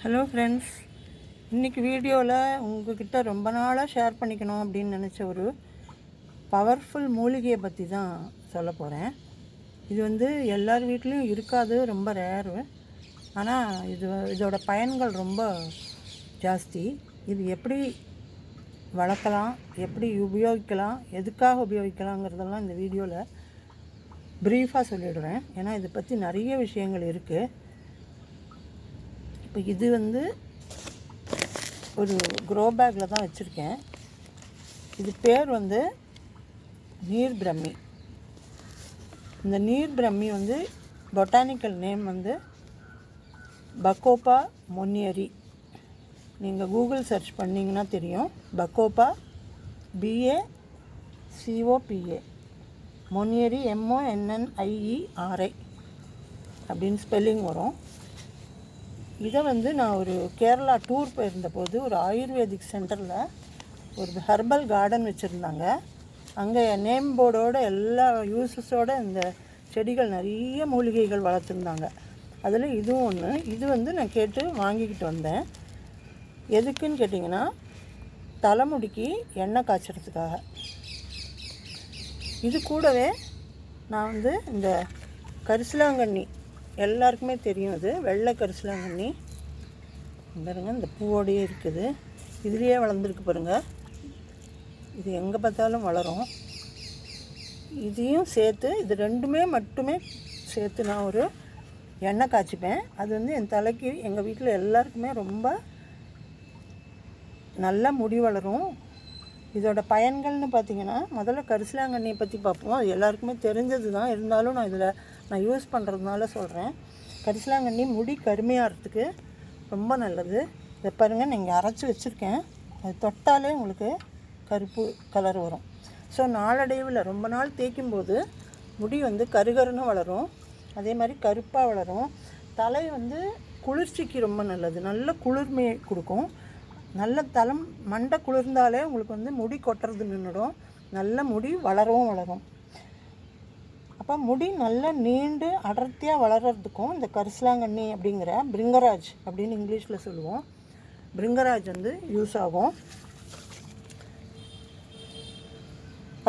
Hello friends, இன்றைக்கி வீடியோவில் உங்கள்கிட்ட ரொம்ப நாளாக ஷேர் பண்ணிக்கணும் அப்படின்னு நினச்ச ஒரு பவர்ஃபுல் மூலிகையை பற்றி தான் சொல்ல போகிறேன். இது எல்லார் வீட்லேயும் இருக்காது, ரொம்ப ரேரு. ஆனால் இதோட பயன்கள் ரொம்ப ஜாஸ்தி. இது எப்படி வளர்க்கலாம், எப்படி உபயோகிக்கலாம், எதுக்காக உபயோகிக்கலாங்கிறதெல்லாம் இந்த வீடியோவில் ப்ரீஃபாக சொல்லிவிடுவேன். ஏன்னா இதை பற்றி நிறைய விஷயங்கள் இருக்குது. இப்போ இது ஒரு க்ரோ பேக்கில் தான் வச்சுருக்கேன். இது பேர் நீர் பிரம்மி. இந்த நீர் பிரம்மி பொட்டானிக்கல் நேம் பக்கோபா மொன்னியரி. நீங்கள் கூகுள் சர்ச் பண்ணிங்கன்னா தெரியும். பக்கோபா BACOPA, மொன்னியரி MONNIERI அப்படின்னு ஸ்பெல்லிங் வரும். இதை நான் ஒரு கேரளா டூர் போயிருந்தபோது ஒரு ஆயுர்வேதிக் சென்டரில் ஒரு ஹெர்பல் கார்டன் வச்சுருந்தாங்க. அங்கே நேம் போர்டோட எல்லா யூஸஸோடு இந்த செடிகள் நிறைய மூலிகைகள் வளர்த்துருந்தாங்க. அதில் இதுவும் ஒன்று. இது நான் கேட்டு வாங்கிக்கிட்டு வந்தேன். எதுக்குன்னு கேட்டிங்கன்னா, தலைமுடிக்கு எண்ணெய் காய்ச்சறதுக்காக. இது கூடவே நான் இந்த கரிசலாங்கண்ணி, எல்லாருக்குமே தெரியும், இது வெள்ளை கரிசலாங்கண்ணி பாருங்க, இந்த பூவோடையே இருக்குது. இதுலேயே வளர்ந்துருக்கு பாருங்கள். இது எங்கே பார்த்தாலும் வளரும். இதையும் சேர்த்து, இது ரெண்டுமே மட்டுமே சேர்த்து நான் ஒரு எண்ணெய் காய்ச்சிப்பேன். அது என் தலைக்கு, எங்கள் வீட்டில் எல்லாருக்குமே ரொம்ப நல்ல முடி வளரும். இதோட பயன்கள்னு பார்த்திங்கன்னா, முதல்ல கரிசலாங்கண்ணியை பற்றி பார்ப்போம். அது எல்லாருக்குமே தெரிஞ்சது தான், இருந்தாலும் நான் யூஸ் பண்ணுறதுனால சொல்கிறேன். கரிசலாங்கண்ணி முடி கருமையாகிறதுக்கு ரொம்ப நல்லது. இதை பாருங்கள், நீங்கள் அரைச்சி வச்சுருக்கேன். அது தொட்டாலே உங்களுக்கு கருப்பு கலர் வரும். ஸோ நாளடைவில் ரொம்ப நாள் தேய்க்கும்போது முடி கருகருன்னு வளரும். அதே மாதிரி கருப்பாக வளரும். தலை குளிர்ச்சிக்கு ரொம்ப நல்லது. நல்ல குளிர்மையை கொடுக்கும். நல்ல மண்டை குளிர்ந்தாலே உங்களுக்கு முடி கொட்டுறது நின்றுடும். நல்ல முடி வளரும். அப்போ முடி நல்லா நீண்டு அடர்த்தியாக வளர்கிறதுக்கும் இந்த கரிசலாங்கண்ணி அப்படிங்கிற பிரிங்கராஜ் அப்படின்னு இங்கிலீஷில் சொல்லுவோம், பிரிங்கராஜ் யூஸ் ஆகும்.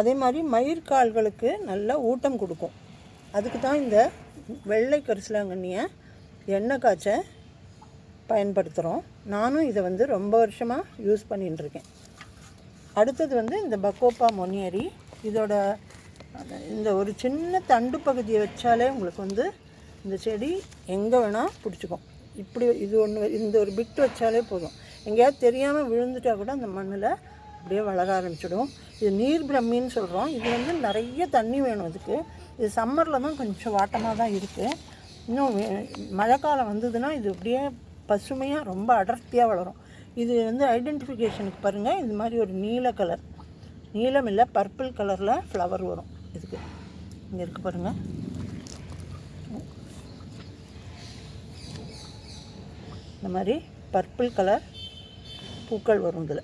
அதே மாதிரி மயிர்கால்களுக்கு நல்ல ஊட்டம் கொடுக்கும். அதுக்கு தான் இந்த வெள்ளை கரிசலாங்கண்ணியை எண்ணெய் காய்ச்ச பயன்படுத்துகிறோம். நானும் இதை ரொம்ப வருஷமாக யூஸ் பண்ணிட்டுருக்கேன். அடுத்தது இந்த பக்கோபா மொன்னியரி. இதோட இந்த ஒரு சின்ன தண்டு பகுதியை வச்சாலே உங்களுக்கு இந்த செடி எங்கே வேணால் பிடிச்சிக்கும். இப்படி இது ஒன்று, இந்த ஒரு பிட்டு வச்சாலே போதும். எங்கேயாவது தெரியாமல் விழுந்துட்டால் கூட அந்த மண்ணில் அப்படியே வளர ஆரம்பிச்சிடும். இது நீர் பிரம்மின்னு சொல்கிறோம். இது நிறைய தண்ணி வேணும் இதுக்கு. இது சம்மரில் தான் கொஞ்சம் வாட்டமாக தான் இருக்குது. இன்னும் மழைக்காலம் வந்ததுன்னா இது அப்படியே பசுமையாக ரொம்ப அடர்த்தியாக வளரும். இது ஐடென்டிஃபிகேஷனுக்கு பாருங்கள், இது மாதிரி ஒரு நீல கலர், நீலம் இல்லை பர்பிள் கலரில் ஃப்ளவர் வரும். இதுக்கு இங்கே இருக்குது பாருங்கள். இந்த மாதிரி பர்பிள் கலர் பூக்கள் வரும் இதில்.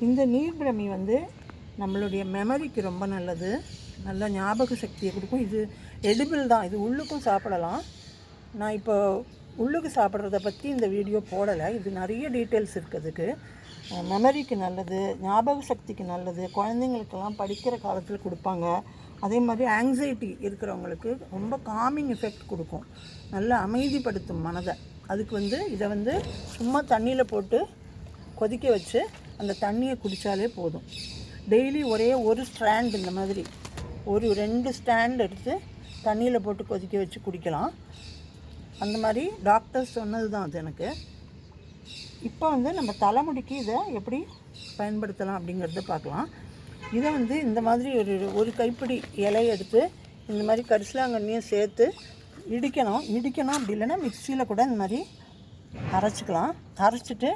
இந்த நீர் பிரமி நம்மளுடைய மெமரிக்கு ரொம்ப நல்லது. நல்ல ஞாபக சக்தியை கொடுக்கும். இது எடிபிள் தான். இது உள்ளுக்கும் சாப்பிடலாம். நான் இப்போ உள்ளுக்கு சாப்பிட்றத பற்றி இந்த வீடியோ போடலை. இது நிறைய டீட்டெயில்ஸ் இருக்கிறதுக்கு. மெமரிக்கு நல்லது, ஞாபக சக்திக்கு நல்லது. குழந்தைங்களுக்கெல்லாம் படிக்கிற காலத்தில் கொடுப்பாங்க. அதே மாதிரி ஆங்ஸைட்டி இருக்கிறவங்களுக்கு ரொம்ப காமிங் எஃபெக்ட் கொடுக்கும். நல்லா அமைதிப்படுத்தும் மனதை. அதுக்கு இதை சும்மா தண்ணியில் போட்டு கொதிக்க வச்சு அந்த தண்ணியை குடித்தாலே போதும். டெய்லி ஒரே ஒரு ஸ்ட்ராண்ட், இந்த மாதிரி ஒரு 2 ஸ்டாண்ட் எடுத்து தண்ணியில் போட்டு கொதிக்க வச்சு குடிக்கலாம். அந்த மாதிரி டாக்டர்ஸ் சொன்னது தான் அது எனக்கு. இப்போ நம்ம தலைமுடிக்கு இதை எப்படி பயன்படுத்தலாம் அப்படிங்கிறத பார்க்கலாம். இதை இந்த மாதிரி ஒரு கைப்பிடி இலையை எடுத்து இந்த மாதிரி கரிசலாங்கண்ணியை சேர்த்து இடிக்கணும். அப்படி இல்லைன்னா மிக்சியில் கூட இந்த மாதிரி அரைச்சிக்கலாம். அரைச்சிட்டு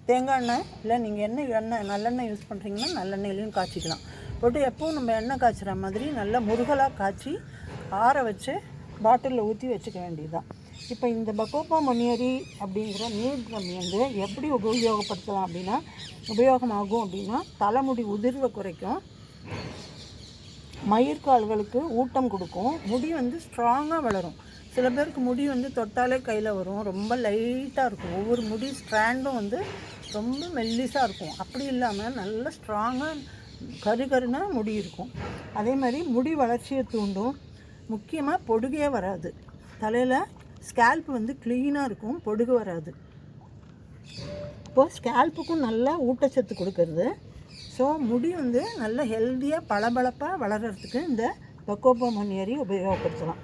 தேங்காய் எண்ணெய், இல்லை நீங்கள் எண்ணெய் நல்லெண்ணெய் யூஸ் பண்ணுறீங்கன்னா நல்லெண்ணெயிலையும் காய்ச்சிக்கலாம். போட்டு எப்போவும் நம்ம எண்ணெய் காய்ச்சிற மாதிரி நல்லா முருகலாக காய்ச்சி ஆற வச்சு பாட்டிலில் ஊற்றி வச்சுக்க வேண்டியது தான். இப்போ இந்த பக்கோபா மொன்னியரி அப்படிங்கிற நீர் பிரம்மி எப்படி உபயோகமாகும் அப்படின்னா, தலைமுடி உதிர்வை குறைக்கும். மயிர்கால்களுக்கு ஊட்டம் கொடுக்கும். முடி வந்து ஸ்ட்ராங்காக வளரும். சில பேருக்கு முடி வந்து தொட்டாலே கையில் வரும், ரொம்ப லைட்டாக இருக்கும். ஒவ்வொரு முடி ஸ்ட்ராண்டும் வந்து ரொம்ப மெல்லிஸாக இருக்கும். அப்படி இல்லாமல் நல்ல ஸ்ட்ராங்காக கருகருனா முடி இருக்கும். அதே மாதிரி முடி வளர்ச்சியை தூண்டும். முக்கியமாக பொடுகையே வராது. தலையில் ஸ்கேல்ப் வந்து க்ளீனாக இருக்கும், பொடுகு வராது. இப்போது ஸ்கேல்ப்புக்கும் நல்லா ஊட்டச்சத்து கொடுக்கறது. ஸோ முடி வந்து நல்ல ஹெல்த்தியாக பளபளப்பாக வளர்கிறதுக்கு இந்த பக்கோபா முனியரி உபயோகப்படுத்தலாம்.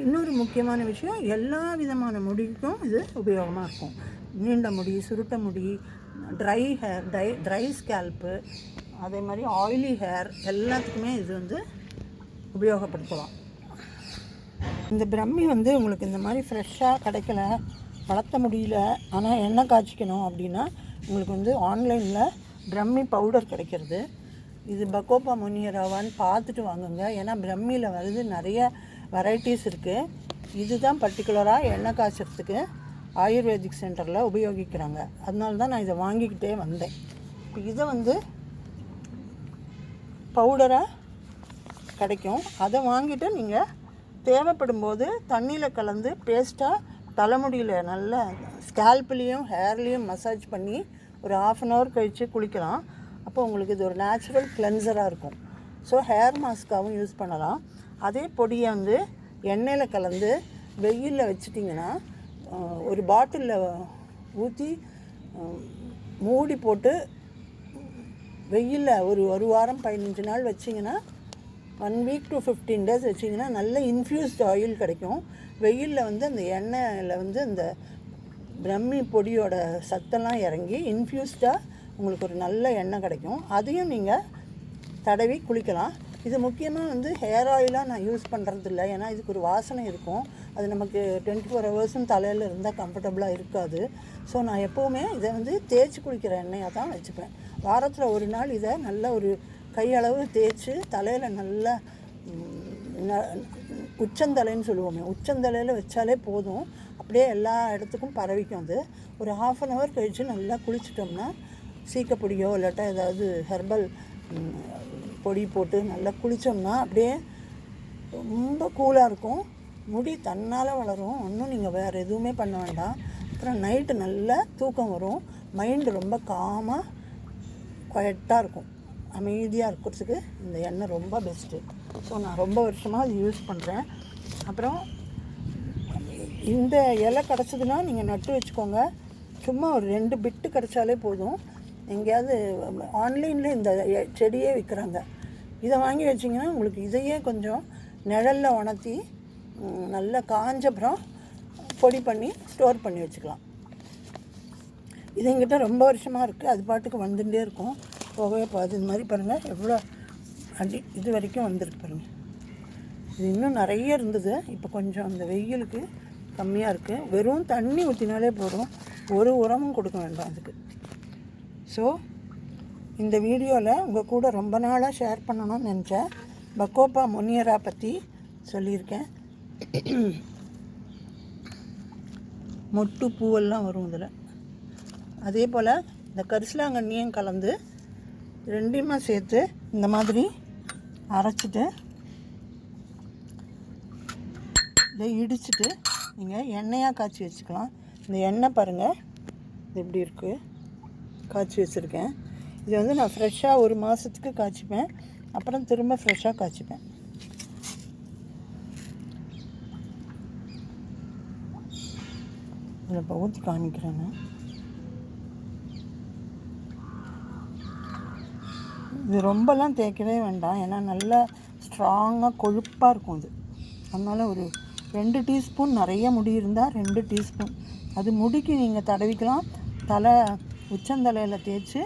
இன்னொரு முக்கியமான விஷயம், எல்லா விதமான முடிக்கும் இது உபயோகமாக இருக்கும். நீண்ட முடி, சுருட்ட முடி, ட்ரை ஹேர், ட்ரை ஸ்கேல்ப்பு, அதே மாதிரி ஆயிலி ஹேர் எல்லாத்துக்குமே இது வந்து உபயோகப்படுத்தலாம். இந்த பிரம்மி வந்து உங்களுக்கு இந்த மாதிரி ஃப்ரெஷ்ஷாக கிடைக்கல, வளர்த்த முடியல, ஆனால் எண்ணெய் காய்ச்சிக்கணும் அப்படின்னா உங்களுக்கு வந்து ஆன்லைனில் பிரம்மி பவுடர் கிடைக்கிறது. இது பக்கோபா முனியராவான்னு பார்த்துட்டு வாங்குங்க. ஏன்னா பிரம்மியில் வருது நிறைய வெரைட்டிஸ் இருக்குது. இதுதான் பர்டிகுலராக எண்ணெய் காய்ச்சறதுக்கு ஆயுர்வேதிக் சென்டரில் உபயோகிக்கிறாங்க. அதனால தான் நான் இதை வாங்கிக்கிட்டே வந்தேன். இப்போ இதை வந்து பவுடராக கிடைக்கும். அதை வாங்கிட்டு நீங்கள் தேவைப்படும் போது தண்ணியில் கலந்து பேஸ்ட்டாக தலைமுடியில் நல்லா ஸ்கேல்ப்லேயும் ஹேர்லேயும் மசாஜ் பண்ணி ஒரு 1/2 hour கழித்து குளிக்கலாம். அப்போ உங்களுக்கு இது ஒரு நேச்சுரல் கிளென்சராக இருக்கும். ஸோ ஹேர் மாஸ்க்காகவும் யூஸ் பண்ணலாம். அதே பொடியை வந்து எண்ணெயில் கலந்து வெயிலில் வச்சிட்டிங்கன்னா ஒரு பாட்டிலில் ஊற்றி மூடி போட்டு வெயிலில் ஒரு வாரம் 15 நாள் வச்சிங்கன்னா 1 week to 15 days வச்சிங்கன்னா நல்ல இன்ஃப்யூஸ்ட் ஆயில் கிடைக்கும். வெயிலில் வந்து அந்த எண்ணெயில் வந்து அந்த பிரம்மி பொடியோட சத்தெல்லாம் இறங்கி இன்ஃப்யூஸ்டாக உங்களுக்கு ஒரு நல்ல எண்ணெய் கிடைக்கும். அதையும் நீங்கள் தடவி குளிக்கலாம். இது முக்கியமாக வந்து ஹேர் ஆயிலாக நான் யூஸ் பண்ணுறது இல்லை. ஏன்னா இதுக்கு ஒரு வாசனை இருக்கும். அது நமக்கு 24 hours தலையில் இருந்தால் கம்ஃபர்டபுளாக இருக்காது. ஸோ நான் எப்போவுமே இதை வந்து தேய்ச்சி குளிக்கிற எண்ணெயாக தான் வச்சுப்பேன். வாரத்தில் ஒரு நாள் இதை நல்ல ஒரு கையளவு தேய்ச்சி தலையில் நல்லா உச்சந்தலைன்னு சொல்லுவோமே, உச்சந்தலையில் வச்சாலே போதும். அப்படியே எல்லா இடத்துக்கும் பரவிக்கும். அது ஒரு 1/2 hour கழித்து நல்லா குளிச்சிட்டோம்னா சீக்கப்பொடியோ இல்லாட்டா ஏதாவது ஹெர்பல் பொடி போட்டு நல்லா குளித்தோம்னா அப்படியே ரொம்ப கூலாக இருக்கும். முடி தன்னால் வளரும். ஒன்றும் நீங்கள் வேறு எதுவுமே பண்ண வேண்டாம். அப்புறம் நைட்டு நல்லா தூக்கம் வரும். மைண்டு ரொம்ப காமாக குவைட்டாக இருக்கும். அமைதியாக இருக்கிறதுக்கு இந்த எண்ணெய் ரொம்ப பெஸ்ட்டு. ஸோ நான் ரொம்ப வருஷமாக அது யூஸ் பண்ணுறேன். அப்புறம் இந்த இலை கிடச்சதுன்னா நீங்கள் நட்டு வச்சுக்கோங்க. சும்மா ஒரு 2 பிட்டு கிடச்சாலே போதும். எங்கேயாவது ஆன்லைனில் இந்த செடியே விற்கிறாங்க. இதை வாங்கி வச்சிங்கன்னா உங்களுக்கு இதையே கொஞ்சம் நிழலில் உணர்த்தி நல்லா காஞ்சப்புறம் பொடி பண்ணி ஸ்டோர் பண்ணி வச்சுக்கலாம். இது எங்கிட்ட ரொம்ப வருஷமாக இருக்குது. அது பாட்டுக்கு வந்துகிட்டே இருக்கும், போகவே போகாது. இது மாதிரி பாருங்கள் எவ்வளோ அடி இது வரைக்கும் வந்திருக்கு பாருங்கள். இது இன்னும் நிறைய இருந்தது. இப்போ கொஞ்சம் அந்த வெயிலுக்கு கம்மியாக இருக்குது. வெறும் தண்ணி ஊற்றினாலே போதும், ஒரு உரமும் கொடுக்க வேண்டாம் அதுக்கு. ஸோ இந்த வீடியோவில் உங்கள் கூட ரொம்ப நாளாக ஷேர் பண்ணணும்னு நினச்சேன். பக்கோபா முனியரா பற்றி சொல்லியிருக்கேன். மொட்டு பூவெல்லாம் வரும் இதில். அதே போல் இந்த கரிசலாங்கண்ணியும் கலந்து 2யுமே சேர்த்து இந்த மாதிரி அரைச்சிட்டு இதை இடிச்சிட்டு நீங்கள் எண்ணெயாக காய்ச்சி வச்சுக்கலாம். இந்த எண்ணெய் பாருங்கள் இது எப்படி இருக்குது, காய்ச்சி வச்சுருக்கேன். இது வந்து நான் ஃப்ரெஷ்ஷாக 1 மாதத்துக்கு காய்ச்சிப்பேன். அப்புறம் திரும்ப ஃப்ரெஷ்ஷாக காய்ச்சிப்பேன். இதில் இப்போ ஊற்றி காமிக்கிறேன். இது ரொம்பலாம் தேய்க்கவே வேண்டாம். ஏன்னா நல்லா ஸ்ட்ராங்காக கொழுப்பாக இருக்கும் இது. அதனால் ஒரு 2 டீஸ்பூன், நிறைய முடி இருந்தால் 2 டீஸ்பூன். அது முடிக்கு நீங்கள் தடவிக்கலாம். தலை உச்சந்தலையில் தேய்ச்சி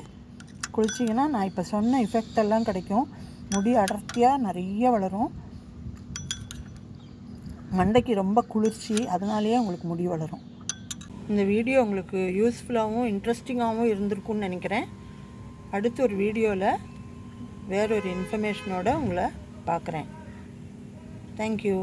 குளிச்சிங்கன்னா நான் இப்போ சொன்ன எஃபெக்ட் எல்லாம் கிடைக்கும். முடி அடர்த்தியாக நிறைய வளரும். மண்டைக்கு ரொம்ப குளிர்ச்சி, அதனாலேயே உங்களுக்கு முடி வளரும். இந்த வீடியோ உங்களுக்கு யூஸ்ஃபுல்லாகவும் இன்ட்ரெஸ்டிங்காகவும் இருந்திருக்கும்னு நினைக்கிறேன். அடுத்து ஒரு வீடியோவில் வேறொரு இன்ஃபர்மேஷனோடு உங்களை பார்க்குறேன். தேங்க்யூ.